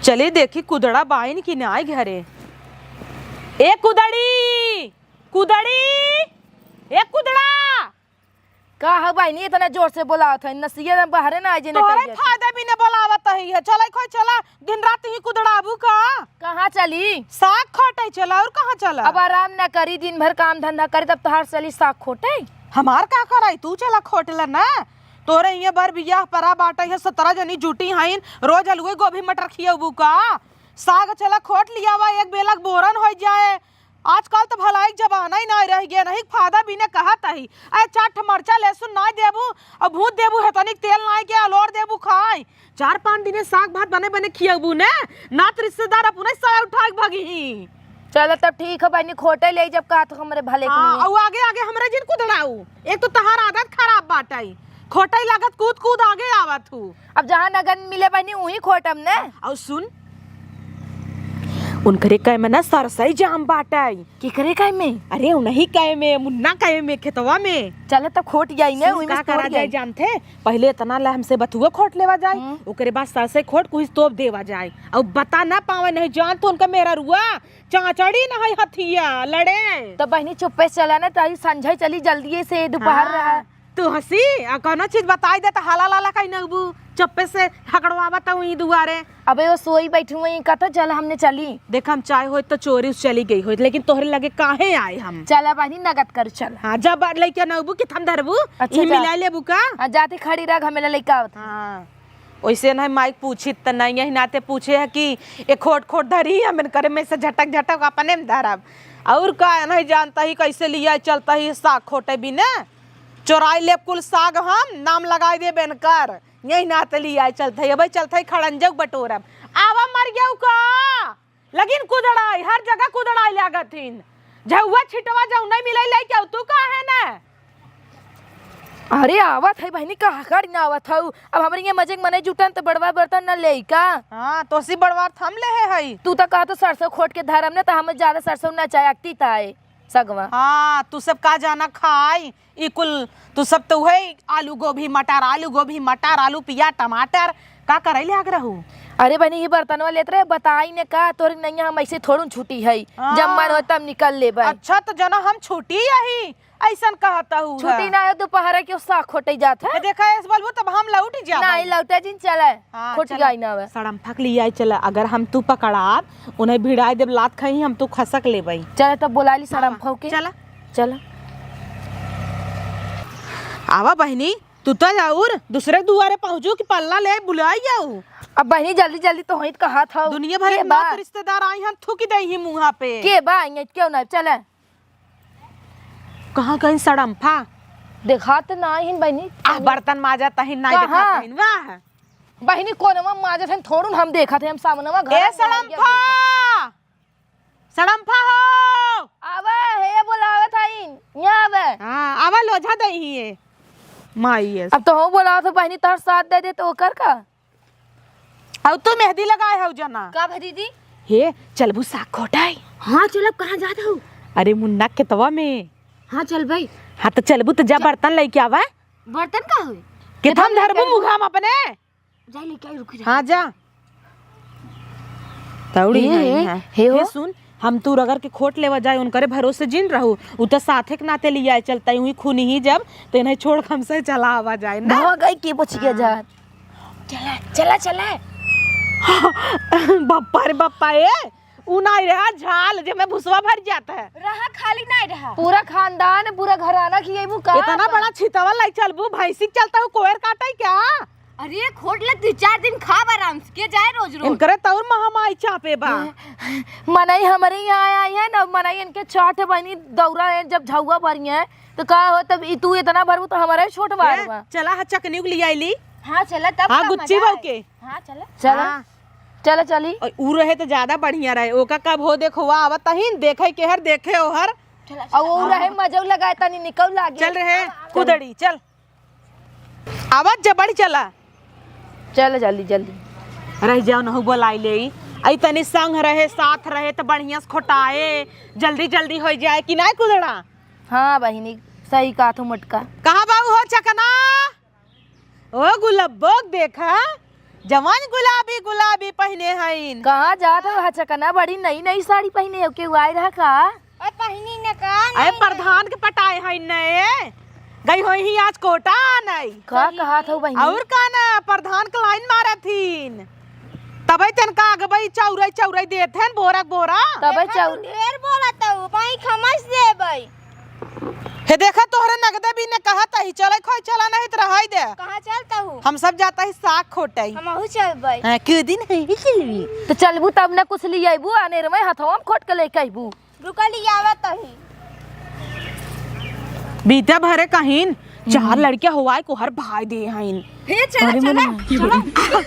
चले देखी कुदड़ा बाइन की ना आए घरे। ए कुदड़ी कुदड़ी ए कुदड़ा का है बहनी इतना जोर से बोलावत है नसिया में बाहर ना आजे तोरे फायदा भी न बोलावत है। चलै खोई चला दिन रात ही कुदड़ाबू का कहाँ चली साग खोटे चला और कहाँ चला। अब आराम ना करी दिन भर काम धंधा करी तब तोहार चली साग खोटे। हमार का कराई तू चला खोटला ना तोरे ये बर बियाह परा बाटा है 17 जनी जुटी हाइन रोज अलुए गोभी मटर खियाबू का साग चला खोट लिया वा एक बेलक बोरन हो जाए। आजकल तो भलाई जमाना ही नहीं रह गया नहीं फायदा भी ने कहा तही अरे चाट मरचा लहसुन ना देबू और भूत देबू है तनिक तेल ना के अलोर देबू खाई 4-5 दिन साग भात बने बने खियाबू ने नात रिश्तेदार अपने साया उठा के भागी। चलो तब ठीक है बहनी खोटे ले जब कहा तो हमारे भले के लिए। और आगे आगे हमरे जिन कुदड़ाऊ एक तो तहार आदत खराब बाटाई खोटाई लागत कूद कूद आगे आवत हूँ। अब जहाँ नगन मिले बहनी वही खोटम ने। और सुन उनकरे कहे में ना सरसई जाम बाटाई की करे काय में अरे उन्हीं कहे में मुन्ना कहे में खेतवा में चलो तब खोट जाएंगे वही में करा जाए जानते पहले इतना ला हमसे बथुआ खोट लेवा जाए ओकरे बाद सरसई खोट कुछ तोप देवा जाए और बता ना पावे नहीं जान तो उनका मेरा रुआ चाचड़ी ना है हथिया लड़े। तो बहनी चुप्पे से चला ना तारी संझई चली जल्दी से दोपहर रहा तू हंसी कौनो चीज बताई दे तो हाला लाला कहीं नबू चप्पे से हकड़वावत वही दुआरे। अबे वो सोई बैठी हुई कथा चल हमने चली देख हम चाहे हो तो चोरी चली गई हो लेकिन तोहरे लगे काहे आए हम। चला बहनी नगद कर चल। हाँ जब लइका नबू कि थम धरबू अच्छा मिला लेबू का जाते खड़ी रह हमें लइका आवत। हाँ वैसे ना माइक पूछी त नहीं यही नाते पूछे है कि एक खोट खोट धरी हमन करे में से झटक झटक अपने में धरब और का नहीं जानता ही कैसे लिया चलता ही साग खोटे भी ना चोराई ले कुल साग हम नाम लगाई दे बनकर यही नाते लिया चलता है भाई चलता है खड़ंजक बटोरब आवा मर गया का लेकिन कुदड़ाई हर जगह कुदड़ाई लागथिन झुआ छिटवा जाऊ नहीं मिले ले क्या तू का है ना। अरे आवत है बहनी का हकड़ ना आवत है अब हमरे ये मजे मने जुटन तो बड़वा बर्तन न ले का। हां तो सी बड़वा थम ले है तू तो कहा तो सरसों खोट के धरम ने तो हम ज्यादा सरसों ना चाहती ताए सगवा। हाँ तू सब का जाना खाई इकुल तू सब तो है आलू गोभी मटर आलू पिया टमाटर का करे ले रहू। अरे बहनी ये बर्तनवा लेत रहे बताई ने का तोरी नहीं हम ऐसे थोड़ू छुट्टी है जब मन हो तब निकल ले। अच्छा तो जना हम छुट्टी यही ऐसन कहता हूँ छुट्टी ना है दोपहर के साग खोटे जात है देखा है इस बोलबो तब हम लौट जा नहीं लौटे जिन चले खोट गई ना वे सड़म फक लिया चला अगर हम तू पकड़ात उन्हें भिड़ाई देब लात खाई हम तू खसक ले भाई चले तब बोला ली सड़म फक के चला चला आवा बहनी तू तो जाऊर दूसरे दुआरे पहुंचू कि पल्ला ले बुलाई जाऊ। अब बहनी जल्दी जल्दी तो होइत कहा था दुनिया भर के रिश्तेदार आई हम थूकी दे ही मुंह पे के बा क्यों ना चले कहाँ कहीं सड़म्फा देखा तो ना ही बहनी बर्तन माजा तही नहीं देखा तही वाह बहनी कोनवा माजा थे थोड़ू हम देखा थे हम सामनेवा घर ए सड़म्फा सड़म्फा हो आवे हे बोलावत हईन यहां आवे। हां आवा लोझा दई ही है माई अब तो हो बोला तो बहनी तार साथ दे दे तो कर का अब तो मेहंदी लगाए हो जना का दीदी हे चलबू साग खोटाई। हां चल अब कहां जात हो अरे मुन्ना के तवा में। हाँ चल भाई हाँ तो चलबू तो जा बर्तन लेके आवा बर्तन का हुए के थम धरबू मुगाम अपने जा लेके आई रुक हाँ जा तौड़ी है हे सुन हम तू अगर के खोट लेवा जाए उनकरे भरोसे जिन रहू उ तो साथे के नाते लिया चलता हुई खून ही जब तो इन्हें छोड़ हमसे चला आवा जाए ना भाग गई के बच गया जा चला चला चला बप्पा रे बप्पा ए उ नहीं रहा झाल जे में भुसवा भर जाता है रहा खाली नहीं रहा पूरा खानदान पूरा घराना खिएबू का इतना बड़ा छितवा लाई चलबू भैंसी चलता हूं कोयर काटा क्या। अरे खोट ले 2-4 दिन खा आराम से के जाए रोज रोज इनकरे तौर महामाई चापे बा मनाई हमारे यहाँ आई है ना मनाई इनके चाट बनी दौरा है जब झौआ भरी है तो का हो तब तू इतना भरू तो हमारे छोट बार चला हा चकनी के लिए आईली। हां चला तब हां गुच्ची बाऊ के हां चला चला चला चली उ रहे तो ज्यादा बढ़िया रहे ओका कब हो देखो आवत तहिन देखे के हर देखे ओ हर और वो रहे मजौ लगाए तनी निकल लागे चल रहे कुदड़ी चल आवाज जबड़ी चला चल जल्दी जल्दी रह जाओ न बोलाई ले आई तनी संग रहे साथ रहे तो बढ़िया से खोटाए जल्दी जल्दी हो जाए कि नहीं कुदड़ा। हाँ बहिनी सही कहा तो मटका कहाँ बाबू हो चकना ओ गुलब्बो देखा जवान गुलाबी गुलाबी पहने हईन। कहाँ जात हो हचकना बड़ी नई नई साड़ी पहने हो के आए रहा का और पहनी न का अरे प्रधान के पटाए हईन नए गई होई ही आज कोटा नहीं का कहा था बहनी और का ना प्रधान के लाइन मारे थीन तबे तनका अगबई चौरई चौरई देत हन बोरा बोरा तबे चौ ढेर बोलत हो पाई खमस देबई। हे देखा तोहरे नगदे भी ने कहत ही चले खोई चला नहीं त रहाई दे कहां चलता हूं हम सब जाता ही साग खोटई हमहू चलबई। हां के दिन है चलवी तो चलबू तब न कुछ ले आइबू अनेर में हथवा में खोट के लेके आइबू रुकली आवत ही बीता भरे कहिन चार लड़कियां हुआ को हर भाई दे हईन। हे चला चला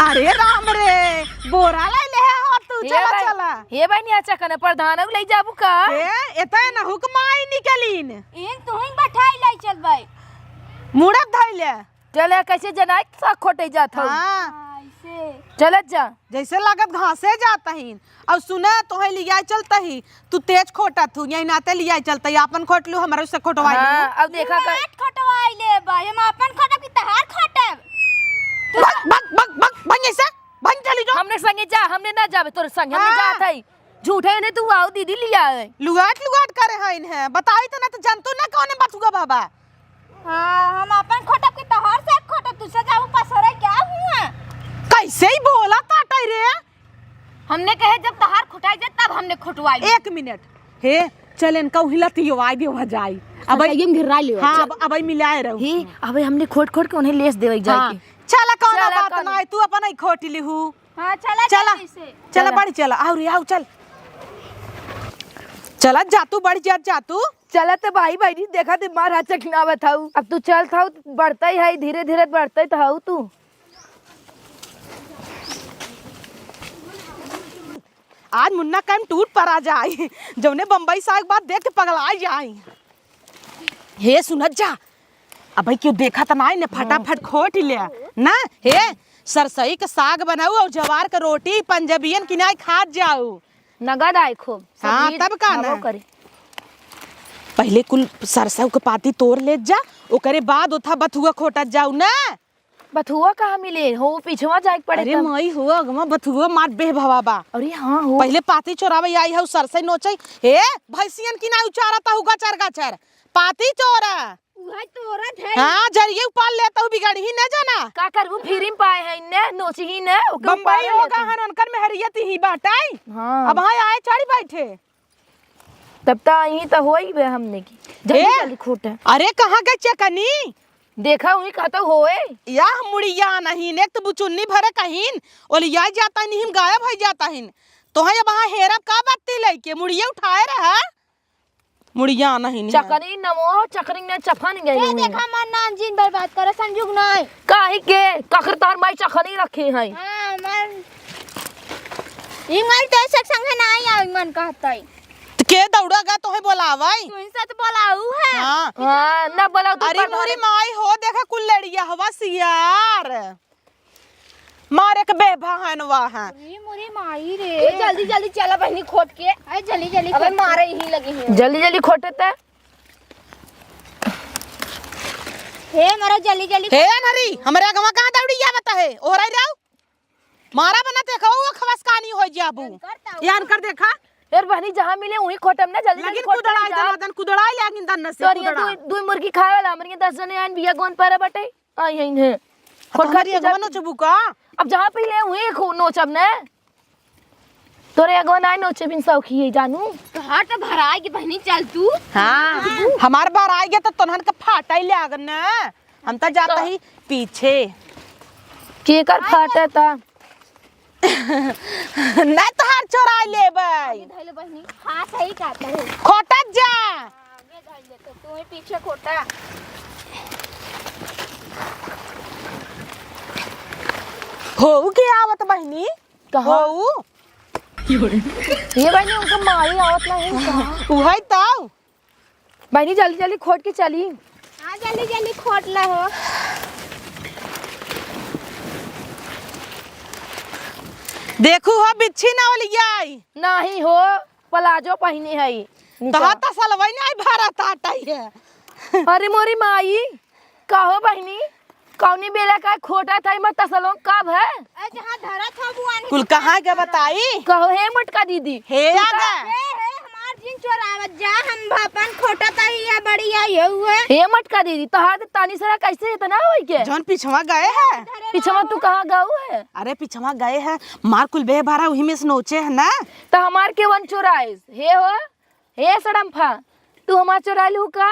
अरे राम रे बोरा ले ले और तू चला चला हे बहनी हचकना प्रधान ले जाबू का ए एता न हुकमाई निकलीन इन तुहिं बैठाई लाई चलबई। मुड़ब धइले चले कैसे जनाई सा खोटे जात हो हां ऐसे चलत जा जैसे लागत घासे जाता ही और सुना तोहे लिया चलता ही तू तेज खोटा तू यही नाते लिया चलता ही अपन खोट लू हमारे से खोटवाई हाँ, अब देखा कर हाथ खटवाई ले बई हम अपन खटब की तहार खटब। बक बक बक बक बन ऐसे बन चली जो हमने संगे जा हमने ना जावे तोरे संग हमने हाँ। जात है झूठे ने तू आओ दीदी लिया है लुगाट लुगाट करे हईन है बताई तो ना तो जानतू ना कौन बचुगा बाबा हां हम अपन खटब की तहार से खटब तुसे जाऊ पसरे क्या हुआ कैसे ही बोला ताटई रे हमने कहे जब तहार खुटाई जे तब हमने खुटवाई। एक मिनट हे चल इनका हिलती हो आई भी हो जाई अब ये घेरा लियो हां अब मिलाए रहो ही अबे हमने खोट खोट के उन्हें लेस देवे हां जाके चला कौन चला बात कौन। ना तू अपन ही खोटी लिहू हां चला चला जल्दी से चला बढ़ चला आओ रे आओ चल चला जा तू बढ़ जा तू चला तो भाई भाई देखा ते मार हचक ना बताऊ अब तू चल था बढ़ता ही है धीरे धीरे बढ़ता ही था तू आज मुन्ना कैम टूट पड़ा जाए जौने बम्बई साग बात देख के पगला जाए हे सुनत जा अब क्यों देखा त ना फटाफट खोट ले ना हे सरसई का साग बनाऊ और जवार का रोटी पंजाबियन किनाई खात जाऊ नगद आए खूब हाँ, सब तब का ना। खाबो करे पहले कुल सरसों के पाती तोड़ ले जा ओकरे बाद उथा बथुआ खोटत जाऊ ना बथुआ कहाँ मिले हो पीछवा जाए पड़े अरे मई हुआ गमा बथुआ मार बे भवा बा अरे हाँ हो पहले पाती चोरावे आई है सरसई नोचई हे भैंसियन की ना उचारता हुआ गाचर पाती चोरा उहाई तोरत है। हाँ जरिए उपाल लेता हूँ बिगड़ ही न जाना का करबू फिरिम पाए है ने नोची ही ने ओके बम्बई उपाड़े होगा लेते। हनकर में हरियत ही बाटाई हाँ अब हाँ आए चढ़ी बैठे तब तो आई तो हो ही बे हमने की जल्दी ए? जल्दी खोटे अरे कहाँ गए चकनी देखा हुई कहता होए या मुड़िया नहीं ने तो बुचुन्नी भरे कहीन ओलिया जाता नहीं हम गायब हो जाता हिन तो है वहाँ हेरब का बाती लेके मुड़िया उठाए रहा मुड़िया नहीं चकरी नमो चकरी ने चफन गई ये देखा मन नाम जिन बर्बाद करे संजुग नहीं। काहे के कखर तार माई चखनी रखे हैं हां मन ई मन तो संग ना आई मन कहतई तो के दौड़ा गा तो है बोलावाई तुम से तो बोलाऊ है। हाँ हाँ ना बोला तू अरे मोरी माई हो देखा कुल लड़िया हवा सियार मारे के बेभा हनवा है अरे मोरी माई रे ए जल्दी जल्दी चला बहनी खोट के अरे जल्दी जल्दी अबे मारे ही लगी है जल्दी जल्दी खोटे ते हे मारा जल्दी जल्दी हे नरी हमरे गवा कहां दौड़ी आवत है ओहराई राव मारा बना देखो वो खवसकानी हो जाबू यान कर देखा यार बहनी जहाँ मिले वहीं खोटम ना जल्दी लेकिन जल्दी खोट कुदड़ाई दन कुदड़ाई लेकिन दन से तोरी कुदड़ा दू मुर्गी खाए वाला हमरी 10 जने आन बिया गोन पर बटे आई हैं है खोट खरी खरी गवा नो चबुका अब जहाँ पे ले वहीं खो नोचब ने तोरे अगवा ना नोचे बिन सौखी है जानू तो हट भराई की बहनी चल तू। हां हमार बार आई गया तो तोहन के फाटाई लागन ना हम त जाता ही पीछे के कर फाटा ता ना तहार चोराई लेबै धइले बहनी हां सही कहता है खोटत जा आगे धइले तो तू ही पीछे खोटा हो के आवत बहनी कहाँ? हो ये बहनी उनका माई आवत ना है कहाँ? उहै ताऊ बहनी जल्दी जल्दी खोट के चली हां जल्दी जल्दी खोट ला हो। देखू हो बिच्छी ना ओलियाई नहीं हो प्लाजो पहने है कहा ता सलवई नहीं भारत आटाई है अरे मोरी माई कहो बहनी कौनी बेला का खोटा था मत तसलो कब है जहाँ धरा था बुआन कुल कहाँ के बताई कहो हे मटका दीदी हे आगा हमार जिन चोरावत जा हम भापन खोटा था ही है बढ़िया ये हुए हे मटका दीदी तहार तानी सरा कैसे इतना होई के जौन पिछवा गए है पीछवा तू कहाँ गाऊ है अरे पिछवा गए है मार कुल बे बारा वही में से नोचे है ना तो हमार के वन चोराइस हे हो हे सड़म्फा तू हमार चोरालू का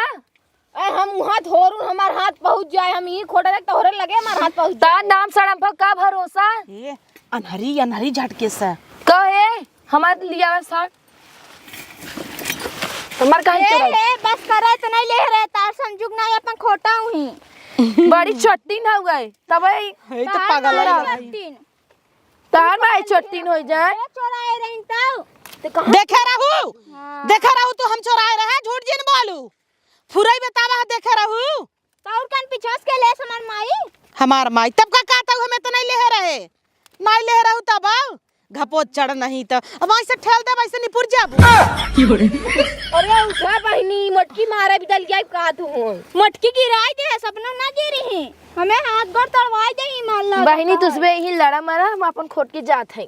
हम वहाँ थोरू हमार हाथ पहुँच जाए हम ही खोटा तक तोहरे लगे हमार हाथ पहुँच ता नाम सड़म्फा का भरोसा ये अनहरी अनहरी झटके से कहे हमार लिया साथ तुम्हार कहीं चोराई बस करे तो नहीं ले रहे तार संजुग ना अपन खोटा हुई बड़ी चट्टी न हो गई तब हे तो पागल है तार भाई चट्टी हो जाए चोराए रही तब देखे रहू तो हम चोराए रहे झूठ जिन बोलू फुरई बतावा देखे रहू तो और कन पिछोस के ले हमार माई हमार माई तब का कहता हमें तो नहीं ले रहे नहीं ले रहू तब घपोत चढ़ नहीं तो अब ऐसे ठेल दे वैसे निपुर जाबू अरे उठा बहनी मटकी मारे भी दल गई का तू मटकी गिराई दे सपना ना गिरी है हमें हाथ गोड़ तड़वाई दे ही मान ला बहनी तुझबे ही लड़ा मरा हम अपन खोट के जात है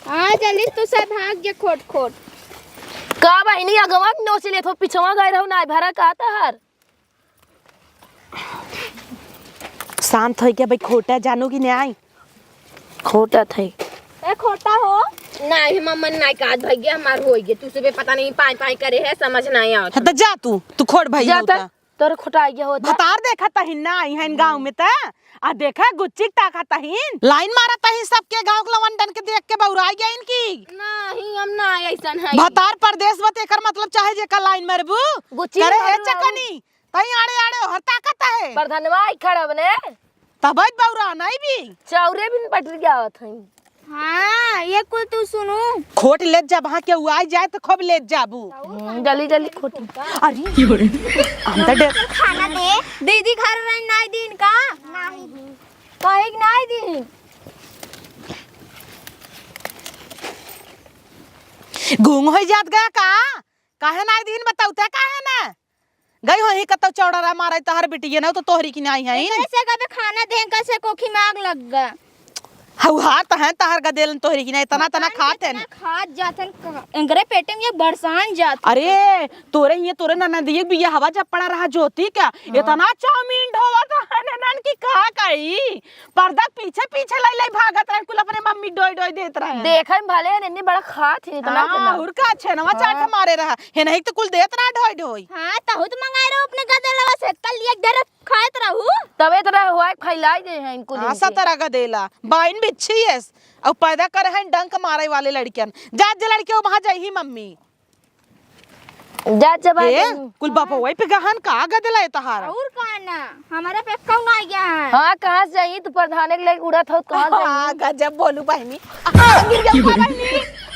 हां जल्दी तू सब भाग जे खोट खोट का बहनी अगवा नोच ले तो पिछवा गए रहू ना भरा का तहर शांत हो क्या भाई खोटा जानू कि नहीं आई खोटा थे ए खोटा हो नहीं मम्मन नहीं काज भैया हमार होई गे तू से पता नहीं पाई पाई करे है समझ नहीं आवत तो जा तू खोट भाई जाता तोर खोटा गया होता भतार देखा तहिन ना आई है गांव में त आ देखा गुच्ची ताका तहिन लाइन मारा तहिन सबके गांव के लवंडन के देख के बौरा गया इनकी नहीं हम ना ऐसा है भतार परदेश बत एकर मतलब चाहे जे का लाइन मारबू गुच्ची करे है मारू चकनी तई आड़े आड़े हर ताकत है प्रधानवा खड़ा बने तब बौरा नहीं भी चौरे भी पटरी गया होत है हां ये कुल तू सुनो खोट ले जा वहां के आ जाए तो खूब ले जाबू जल्दी जल्दी खोटी अरे हम तो डर खाना दे दीदी घर रही नहीं दिन का नहीं कहे नहीं दिन गूंग हो जात गया का काहे नहीं दिन बताउता काहे ना गई हो ही कतो चौड़ा मारे तहर बिटिया ना तो तोहरी की नहीं है ऐसे कभी खाना दे कैसे कोखी माग लग गया हउहार त है तहर गदेलन तोहरी की नहीं तना तना खात है खात जातन अंगरे पेटे में एक बरसान जात अरे तोरे ये तोरे ननदिए बिया हवा जब पड़ा रहा ज्योति का इतना चाउमीन ढोवा तो ननन की कहा कही पर्दा पीछे पीछे लाई भागत रहे कुल अपने मम्मी डोई डोई देत रहे देखे में भले नन्नी बड़ा खात है इतना हां और का छनवा चाट मारे रहा है नहीं तो कुल देत रहा ढोई ढोई हां तो तो मंगाए रहो अपने गदलवा से कल एक डर खात रहू तबे तरह हुआ फैलाई दे हैं इनको हां सतरा गदेला बाइन बिच्छी है और पैदा करे हैं डंक मारे वाले लड़कियन जा जे लड़के वहां जाई मम्मी जा जब कुल बापा वही पे गहन का गदेला तहार और काना हमारे पे कौन आ गया है हां कहां से जाई तू प्रधान के लिए उड़त हो कहां से हां गजब बोलू बहनी गिर गया बहनी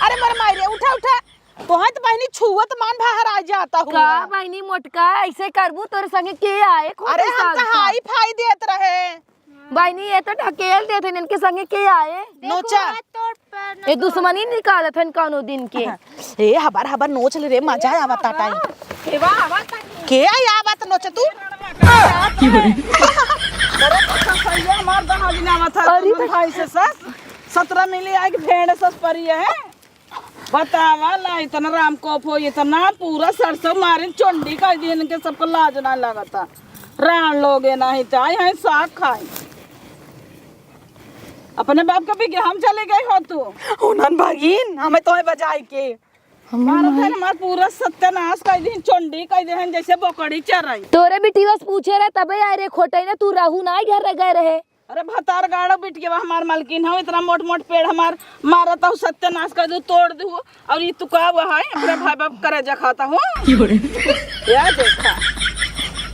अरे मर मारे उठा उठा तोहत बहनी छुवत मान बाहर आ जाता हूं का बहनी मोटका ऐसे करबू तोरे संगे के आए अरे हम तो हाई फाई देत रहे बहनी ये तो ढकेल देते इनके संगे के आए नोचा ये दुश्मनी निकाल थे कौनो दिन के ए हबर हबर नोच ले रे मजा आवत टाइम केवा आवत के आई आवत नोच तू हमार दहाली नामा था भाई से सस 17 मिली आई भेड़ सस परी है बतावा ला इतना राम कोप हो इतना पूरा सरसों मारे चोंडी का दिन के सबको लाज ना लगता रान लोगे नहीं चाहे हैं साग खाए अपने बाप का भी हम चले गए हो तू उनन भागिन हमें तोय बजाई के हमारा घर हमार पूरा सत्यानाश कर दिन चोंडी कर दिन जैसे बकड़ी चराई तोरे बेटी बस पूछे रहे तबे आए रे खोटे ना तू रहू ना घर गए रहे अरे भतार गाड़ो बिट के हमार मालकिन हो इतना मोट मोट पेड़ हमार मारा था सत्यानाश कर दू तोड़ दू और ये तू का हुआ है अपने भाई बाप करे जा खाता हूँ या देखा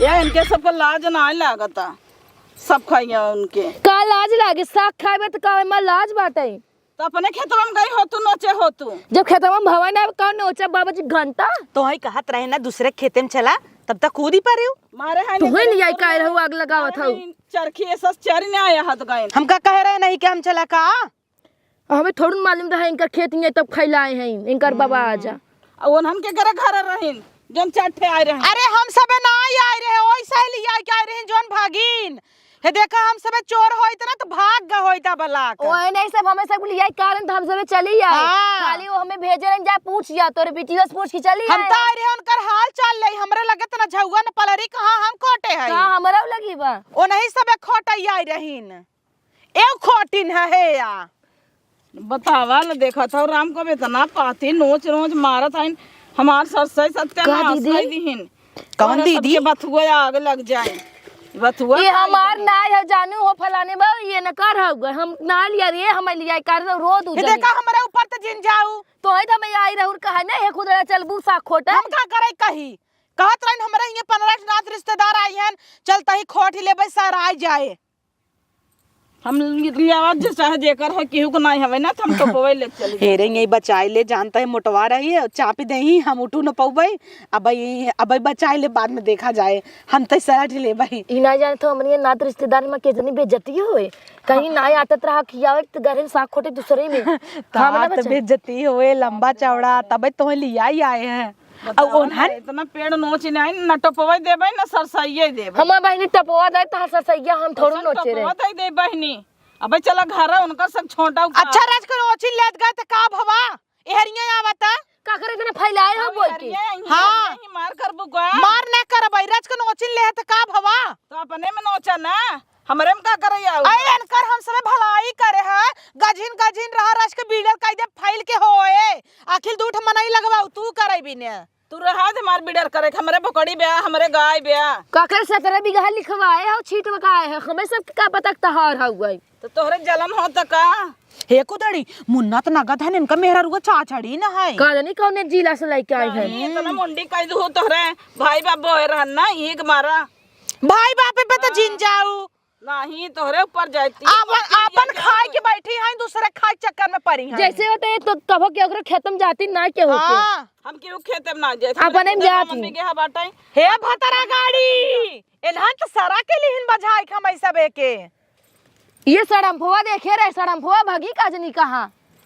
या इनके सबको लाज ना लागता सब खाइए उनके का लाज लागे साग खाए तो का में लाज बाटे तो अपने खेतवा में गई हो तू नोचे हो तू जब खेतवा में भवन ना कौन नोचा बाबा जी घंटा तो ही कहत रहे ना दूसरे खेते में चला तब तक कूद ही पारे मारे हैं तू ही नहीं आई काहे रहू आग लगावत हूं चरखी ऐसा चर नहीं आया हाथ गए हम का कह रहे नहीं कि हम चला का हमें थोड़ा मालूम रहा इनका खेत में तब खैलाए हैं इनकर बाबा आजा और हम के घर रहीन जोन चाटे आए रहे अरे हम सब ना आए रहे ओइसा ही लिया के आए रहे जोन भागिन हे देखा हम सब चोर होइत ना तो भाग ग होइता बलाक। ओए नहीं सब हमें सब लिया कारण तो हम सब चली आए। हाँ। खाली वो हमें भेजे नहीं जा पूछ जा तोरे बेटियों से पूछ के चली हम आए। तो आ रहे उनकर हाल चाल ले हमरे लगे त ना झौवा न पलरी कहां हम खोटे है। हां हमरा लगी बा। ओ नहीं सब खोटई आई रहीन। ए खोटिन है या बतावा ल देखा था राम को इतना पाती नोच रोज मारत आइन हमार सरसई सत्यानाश दीदी? कर दीहिन। कौन और दीदी? सबके बथुआ आग लग जाए बथुआ ये हमार ना है जानू हो फलाने बा ये न कर हउ हम ना लिया रे हम लिया कर रो दू हे देखा हमरे ऊपर त जिन जाऊ। तो है मैं आई रहूर कहा ना हे खुदरा चलबू सा खोटा। हम का करे कही कहत रहन हमरे हिये 15 नाथ रिश्तेदार आई हन चलता ही खोट ही लेबै सर आ जाए। हम लियावत जे चाहे जेकर है केहू को नहीं हवे ना तो हम तो पवे ले चली हे रे यही बचाई ले जानता है मोटवा रही है चापी दही हम उठू न पौबै अब बचाई ले बाद में देखा जाए हम तो सराठ ले भाई। ई ना जाने तो हमनी नात रिश्तेदार में कितनी बेइज्जती होए कहीं ना आतत रहा खियावे तो घर में साग खोटे दूसरे में तात बेइज्जती होए लंबा चौड़ा तब तो लिया ही आए हैं। अब ओनहन इतना पेड़ नोच नहीं न टपवे देबै न सरसइये देबै हमार बहनी टपवा दे तो ससैया हम थोड़ू नोचे रे। टपवा दे बहनी अबे चला घर उनका सब छोटा अच्छा राज कर ओचिन लेत गए त का भवा एहरिया आवता का करे तने फैलाए हो बोल के। हाँ। मार कर बुगा मार न करबै राज कर ओचिन ले त का भवा तो अपने में नोचा ना हमरे में का करे आउ अरे अनकर हम सब भलाई करे है गजिन रहा राज के बीडर कायदे फाइल के होए आखिर दूठ मनई लगवाऊ तू करे बिने तू रहा दे मार बिडर करे हमरे बकड़ी ब्याह हमरे गाय ब्याह का करे 17 बीघा लिखवाए हो छीट बकाए है हमें सब का पता तहार हो गई। तो तोहरे जलन हो त का हे कुदड़ी मुन्ना त नगद है इनका मेहरा रुआ चाचड़ी न है का जानी कौन जिला से लेके आए हैं। इतना मुंडी कह दू तोहरे भाई बाप बोए रहन ना एक मारा भाई बापे पे तो जिन जाऊ नहीं तोहरे ऊपर जाती अपन खाए के बैठी हैं दूसरे खाए चक्कर में पड़ी हैं जैसे होते है तो कबो के ओकरे खेतम जाती ना के होके हाँ। हम केहू खेते में ना जाए अपने में जाती। बिगहा बाटाई हे भतरा गाड़ी एनहन तो सरा के लिहिन बजाई खमै सबे के ये सड़मफुआ देखे रहे सड़मफुआ भगी काजनी कहाँ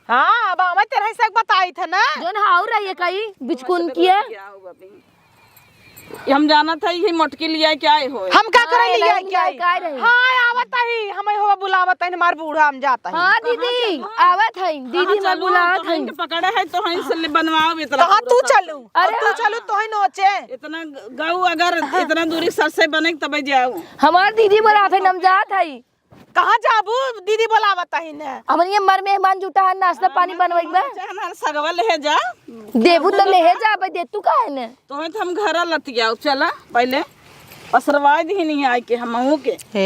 हाँ अब हमें तेरे से बताई था ना जोन हाउ रही है कहीं बिचकुन किया क्या होगा भी हम जाना था ये मोटकी लिया क्या हो हम का करे हाँ, लिया नहीं, क्या नहीं, काय रही। हाँ आवत ही हमें हो बुलावत है हमार बूढ़ा हम जाता है हाँ दीदी आवत है दीदी मैं बुलावत है पकड़े है तो हम से बनवाओ इतना कहाँ तू चलू अरे तू चलू तो ही नोचे इतना गाँव अगर इतना दूरी सर से बने तब जाओ हमार दीदी बुलावत है नमजात है कहाँ जाबू दीदी बुलावत है ने हमन ये मर मेहमान जुटा है नाश्ता पानी बनवाई बा हमारा सगवा ले जा देबू तो ले जा बे दे तू का है ने तो हम घर लतिया चला पहले असरवा दी नहीं आए के हम के हे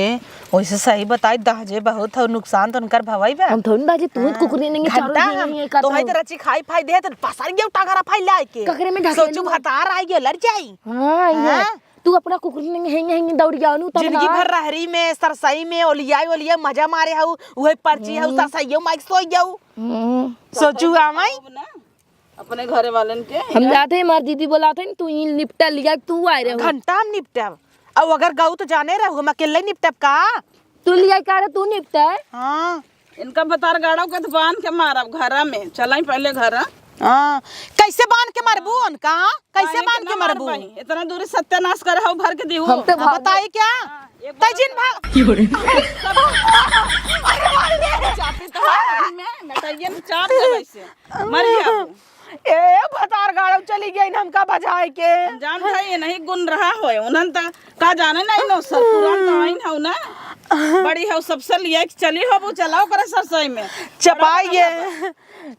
वैसे सही बताई दहजे बहुत हो नुकसान तो उनकर भवाई बा हम थोड़ी बाजी तू कुकुरी नहीं चारों नहीं कर तो है तो रची खाई फाई दे तो पसार गया टागरा फाई लाए के ककरे में ढकेलू। सोचू भतार आई गया लड़ जाई हां ये तू अपना कुकुरी नहीं हेंगे हेंगे दौड़ जानु तब जिंदगी भर रहरी में सरसई में ओलिया मजा मारे हऊ उहे पर्ची हऊ सरसईयो माइक सोई जाऊ सोचू आमाई अपने घरे वालन के हम जाते हैं हमारी दीदी बुलाते हैं तू ही निपटा लिया तू आए रहे हो घंटा हम निपटब अब अगर गऊ तो जाने रहो हम अकेले निपटब का तू लिया का तू निपटा है हाँ इनका बतार गाड़ो के तो बांध के मारब घर में चलाई पहले घर हाँ कैसे बांध के मरबू उनका कैसे बांध के मरबू इतना दूरी सत्यानाश करे हो भर के दिहू हम तो हाँ, बताई क्या तजिन भाग चापी तो है में नटैया में चाप दे वैसे मर गया ए भतार गाड़ो चली गई हमका बजाए के जान भाई ये नहीं गुन रहा हो उन्हन तक का जाने नहीं नो सर पुरान तो आइन हो ना बड़ी है सबसे लिया चली हो वो चलाओ करे सरसई में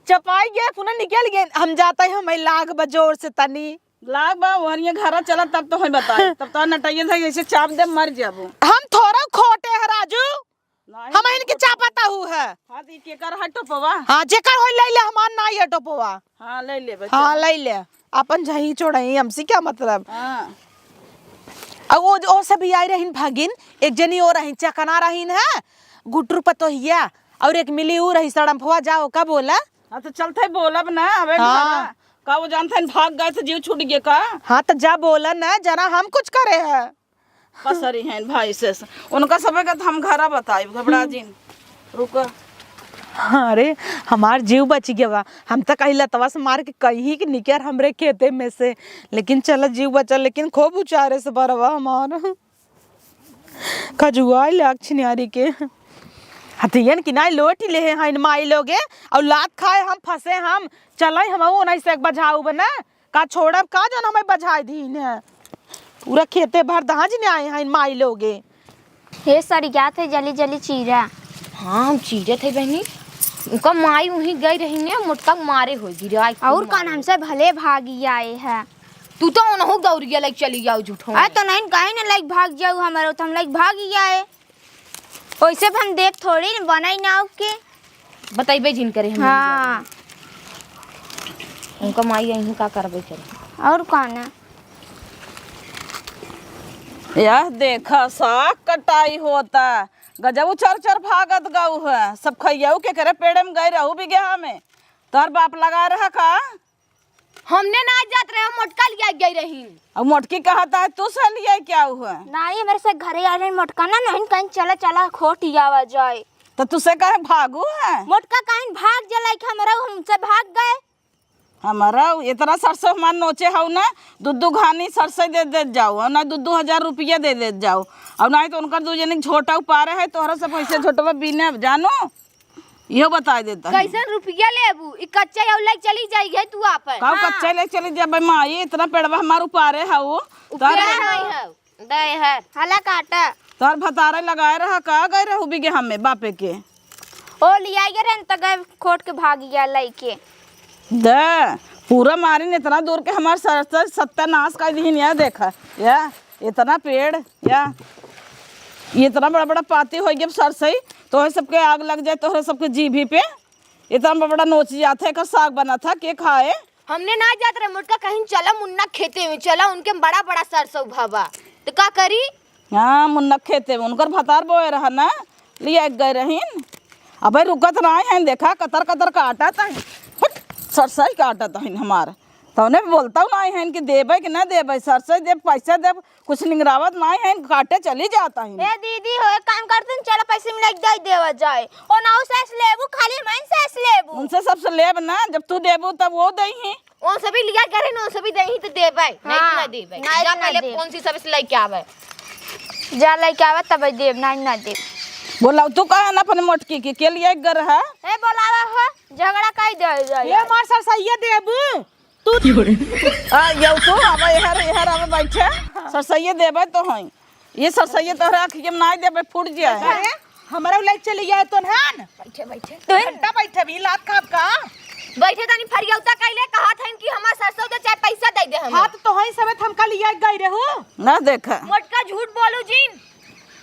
चपाइए पुनः निकल गए हम जाते हैं हमें लाग बजोर से तनी लाग बा वहरिया घर चला तब तो हमें बताए तब तो नटैया था ऐसे चाप दे मर जाबो हम थोड़ा खोटे है राजू हम इनके चापता हूँ है हां दी के कर हटो पवा हाँ जेकर होई ले ले हमार ना ये टोपवा हां ले ले बच्चा हाँ ले ले अपन जही छोड़ई हमसे क्या मतलब हां अब वो सब आई रहीन भागिन एक जनी और रही चकना रहीन है गुटरू पतोहिया और एक मिली ऊ रही सड़मफवा जाओ का बोला हां तो चलते बोलब ना अबे हाँ। का वो जानते भाग गए तो जीव छूट गया का हाँ तो जा बोला ना जना हम कुछ करे है पसरी हैं भाई से उनका सबे का तो हम घरा बताई घबरा जिन रुको अरे हमार जीव बच गया बा हम तो कहीं लतवा से मार के कहीं के निकर हमरे खेते में से लेकिन चल जीव बचा लेकिन खूब उचारे से बरवा हमार खजुआई लक्ष्मी के हथियन कि नहीं लोट ले हैं माई लोगे और लात खाए हम फंसे हम चल हम नहीं से बजाऊ बना का छोड़ब का जन हमें बजाई दी है पूरा खेते भर दहाज ने आए हैं माई लोगे। हे सर क्या थे जली जली चीरा। हाँ हम चीरे थे बहनी, उनका माई वहीं गई रही ने मोटका मारे हो गिरा और कौन हमसे भले भागी आए है। तू तो ओनहु दौड़िया लाइक चली जाओ झूठो। आ तो नहीं कहीं ना लाइक भाग जाऊ हमारे तो हम लाइक भाग ही आए। वैसे भी हम देख थोड़ी न बनाई नाव के बताइबे जिन करे हम। हाँ उनका माई यहीं का करबे करे। और कौन है यह देखा साग कटाई होता गजब चर चर भागत गऊ है सब खैयाऊ के करे पेड़े में गए रहू बिगहा में तोहर बाप लगा रहा का। हमने ना जात रहे, हम मोटका लिया गई रही। अब मोटकी कहता है तू से लिया क्या हुआ नहीं मेरे से घरे आ रहे मोटका ना नहीं कहीं चला चला खोट आवा जाए तो तुझसे कहे भागू है। मोटका कहीं भाग जला कि हमारा हमसे भाग गए। हमारा इतना सरसों मान नोचे हो ना दूधू घानी सरसों दे जाओ ना 2,000 रुपया दे जाओ और ना तो उनका दू जनी झोटा पारे है तोहरा से पैसे झोटवा बीने जानो यो बता देता है। कैसे रुपया लेबू ई कच्चा या लाइक चली जाई तू आपन काऊ कच्चे ले चली जा भाई माई इतना पेड़वा हमार उपारे है वो नहीं है दे है हला काटा तोहर भतारे लगाए रहा का गए रहू बिगे हमें बापे के ओ लिया गए रन तक खोट के भाग गया लइके दे पूरा मारिन इतना दूर के हमार सरसों सत्यानाश कर दी या देखा या इतना पेड़ या ये इतना बड़ा बड़ा पाती हो गया सरसई तो सबके आग लग जाए तो सबके जीभी पे इतना बड़ा नोच जाता है का साग बना था के खाए। हमने ना जात रहे मोटका कहीं चला मुन्ना खेते में चला उनके बड़ा बड़ा सरसों भाबा तो का करी। हाँ मुन्ना खेते में उनकर भतार बोए रहा ना लिया गए रहीन अब रुकत ना है देखा कतर कतर काटा था सरसई काटा था हमार तो उन्हें बोलता हूँ ना है कि देवे कि ना देवे सरसई दे पैसा दे कुछ निगरावत ना है काटे चली जाता है। ए दीदी हो एक काम करते हैं चलो पैसे में लग देवा जाए और ना सेस लेबू खाली मैं सेस लेबू उनसे सबसे लेब ना जब तू देबू तब वो दही ओ सभी लिया करे ना सभी दही तो देबे नहीं हाँ, ना देबे नहीं जा तो ना पहले देब। कौन सी सब से लेके आवे जा लइके आवे तब देब ना देब। बोला तू कहे ना अपने मोटकी के लिए एक गर है ए बोलावा हो झगड़ा काई दे जाए ये मार सरसैया देबू तू यो तू अब यहर अब बैठे सरसैया देबे तो हैं ये सरसैया तो रखिए ना देबे फूट जाए अरे हमारा लाइक चली जाए तो नान बैठे बैठे तो घंटा बैठे भी लात खाब का बैठे तनी फरियौता कइले कहा था कि हमार सरसों दे चाहे पैसा दे दे हम हाथ तो है सब हमका लिया गई रहू ना देखा मोटका झूठ बोलू जिन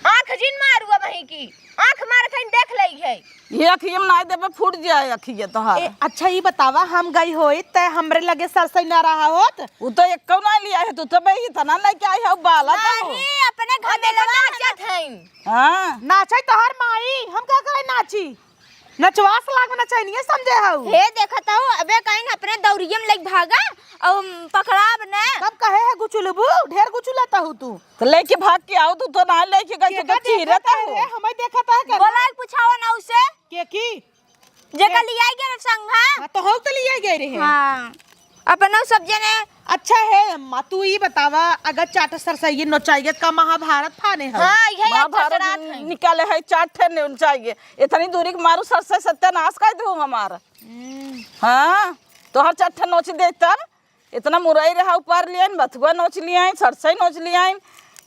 आंख जिन मारू अब वहीं की आंख मार थन देख लई है ये अखियम ना देबे फूट जाए अखिए तोहार। अच्छा ये बतावा हम गई होई त हमरे लगे सरसई ना रहा होत वो तो एक कौ ना लिया है तू तो भाई इतना लेके आई है बाला तो नहीं अपने घर में देखो नाचत हैं हां नाचे तोहर माई हम का करे नाची नचवास लागना चाहिए समझे हऊ हे देखत हो अबे कहीं अपने दौरियम लग भागा और पकड़ाब ना कब कहे है गुचुलबू ढेर गुचुलता हूँ तू तो लेके भाग के आओ तू तो ना लेके गई तो चीरता हो हमें देखता है कर बोला पूछावा ना उसे के की जेका लिया गया संघा हाँ, तो हो तो लिए गए रहे हां अपनो सब जने अच्छा है माँ तू ये बतावा अगर चाट सरसई नोचाइए का महाभारत फाने है हां यही महाभारत निकाले है चाट ने उन चाहिए इतनी दूरी के मारू सरसे सत्यानाश कर दूं हमारा। हाँ तो हर चाट नोच दे तब इतना मुरई रहा ऊपर लिया बथुआ नोच लिया सरसई नोच लिया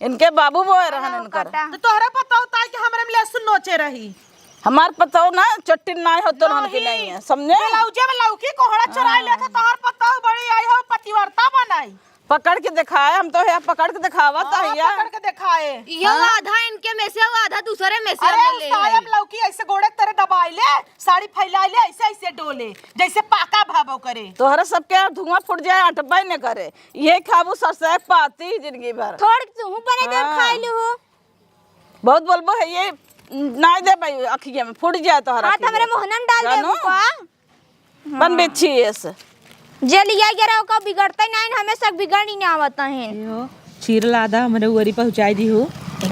इनके बाबू बोए रहन इनकर तो तोहरा पता होता है कि हमारे में लहसुन नोचे रही हमार पता हो ना चट्टी ना होतो रहन की नहीं है समझे लौजे में लौकी कोहड़ा चुराई लेता तोहर पता हो बड़ी आई हो पतिवर्ता बनाई पकड़ के दिखाए हम तो है पकड़ के दिखावा तो है पकड़ के दिखाए ये आधा इनके में से वो आधा दूसरे में से अरे ले सायम लौकी ऐसे गोड़े तरह दबाई ले साड़ी फैलाई ले ऐसे ऐसे डोले जैसे पाका भावो करे तोहरा सबके धुआं फूट जाए अटबाई न करे ये खाबू सरसे पाती जिंदगी भर थोड़ तू बने देर खाई लू बहुत बोलबो है ये नहीं दे भाई अखिए में फूट जाए तोहरा हां हमरे मोहनम डाल दे का बन बेची ऐसे जे लिया गया का बिगड़ता नहीं हमें सब बिगड़ ही नहीं आवता है यो चीर लादा हमरे उरी पहुंचाई दी हो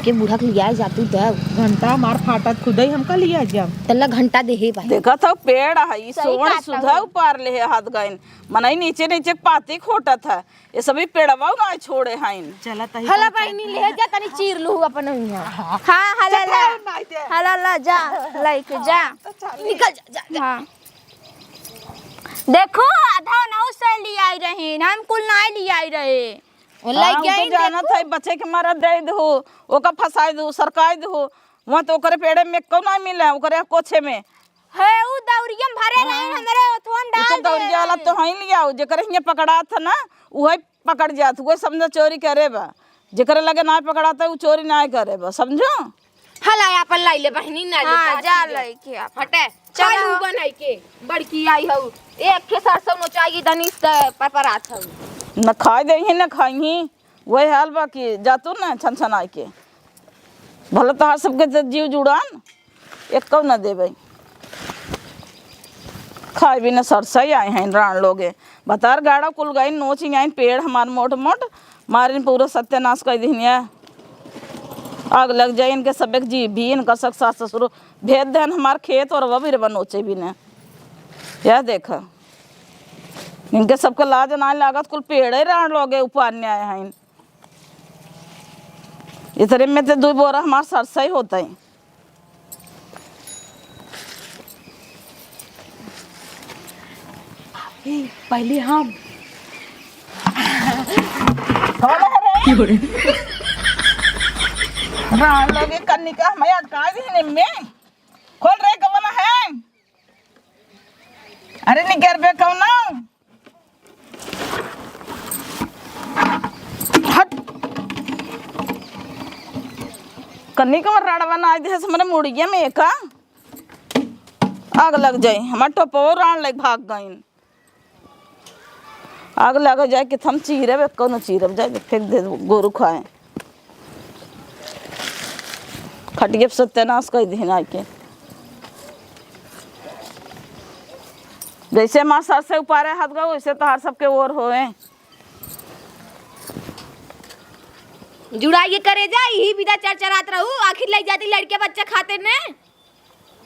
के बूढ़ा के लिया जातू तब घंटा हमार फाटत खुद ही हमका लिया जब तल्ला घंटा दे हे भाई देखा था पेड़ है सही सोन काटा सुधा हुआ। ऊपर ले हाथ गइन मनई नीचे नीचे पाती खोटा था ये सभी पेड़वा ना छोड़े हैं चला तही हला बहनी ले जा तनी चीर लू अपन यहाँ हाँ हला ला हला ला जा लाइक जा निकल जा जा हाँ देखो आधा नौ से ले आई रहे हम कुल नहीं ले आई रहे लाइक जाना था बच्चे के मारा दे दो ओका फसाई दो सरकाई दो वहाँ तो ओकरे पेड़े में क्यों ना मिले ओकरे कोछे में है उ दौरियम भरे नहीं हमरे ओथवन तो डाल दौड़िया वाला तो हई लिया जेकर हियां पकड़ा था ना वही पकड़ जात वो समझो चोरी करे बा जेकर लगे ना पकड़ा था वो चोरी ना करे बा समझो हला अपन लाई ले बहनी ना हां जा लइके हटे चल उ बनाई के बड़की आई हौ एक के सरसों नोचाई दनिस पपरात हौ न खाई दे ही न खाई वही हाल बा कि जातू ना छन छन आई के भले तो हर सबके जीव जुड़ान एक कौ न देवे खाए भी न सरसा ही आए हैं रान लोगे बतार गाड़ा कुल गई नोच आई पेड़ हमार मोट मोट मारिन पूरा सत्यानाश कर दी आग लग जाए इनके सब एक जी भी इनका सक सास ससुर भेद देन हमार खेत और वह भी नोचे भी ने यह देखा इनके सबके लाज ना लागत कुल पेड़े रान लोगे उपान्य आए हैं इतने में तो 2 बोरा हमार सरसा ही होता है पहले हम रान लोगे कन्नी का मैं अटका दी में खोल रहे कौन है अरे निकर बे कौन हट कन्नी का राड़वा ना आई दे हमारे मुड़िया में एक आग लग जाए हमारे टोपो रान लग भाग गई आग लग जाए कि हम चीरे बे कौन चीरब जाए फेंक दे गोरू खाए खटिए सत्यानाश कर दी ना के जैसे माँ सर से उपारे हाथ गए वैसे तो हर सबके ओर होए जुड़ाई करे जा यही विदा चरचरात रहू आखिर लग जाती लड़के बच्चे खाते ने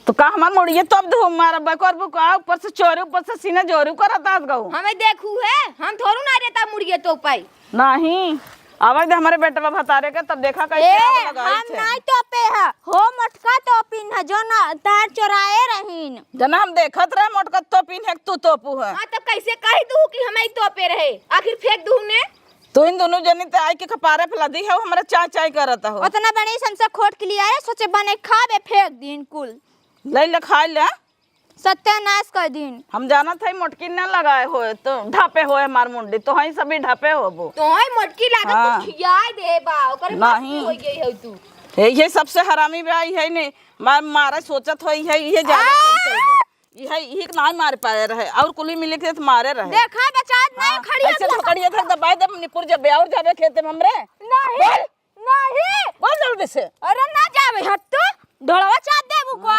तो का हमार मुड़िए तो अब धूम मारा बकर बुका ऊपर से चोरी ऊपर से सीना जोरी करत हाथ गऊ हमें देखू है हम थोड़ू ना रहता मुर्गे तो पाई नहीं आवाज दे हमारे बेटा भतारे के तब देखा कैसे आग लगाई हम थे नहीं टोपे है हो मटका टोपिन है जो ना तार चोराए रहीन जना हम देखत रहे मोटका तो पिन है तू तोपू है हां तब कैसे कह दू कि हमें तो पे रहे आखिर फेंक दू ने तो इन दोनों जनी ते आई के खपारे फैला दी है हमारा चाय चाय करता हो उतना बड़ी संसा खोट के लिए आए सोचे बने खाबे फेंक दिन कुल ले ले खाई ले सत्यानाश कर दिन हम जाना था मोटकी न लगाए होए तो ढापे होए मार मुंडी तो हई सभी ढापे होबो तो है मोटकी लागत हाँ। कुछ खियाए दे बा ओकर नहीं। हो गई है तू ये सबसे हरामी भी आई है नहीं मारा सोचत होई है ये ज्यादा ये नहीं मार पाए रहे और कुली मिले के तो मारे रहे देखा बचात नहीं खड़ी ऐसे पकड़िए था दबाए दे निपुर जब और जावे खेते में हमरे नहीं नहीं बोल जल्दी से अरे ना जावे हट तू ढोलवा चाट दे बुको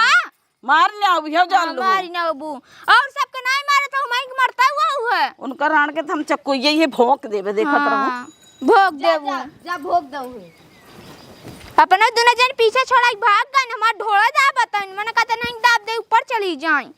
मारने आओ ये जान लो मारी ना बबू और सबके नहीं मारे तो मैं मरता हुआ है उनका रान के हम चक्कू ये भोंक देवे देखत रहूं भोग देबू जा भोग दऊ अपना दोनों जन पीछे छोड़ा भाग गए हमार ढोला जा बताइन मैंने कहता नहीं दाब दे ऊपर चली जाए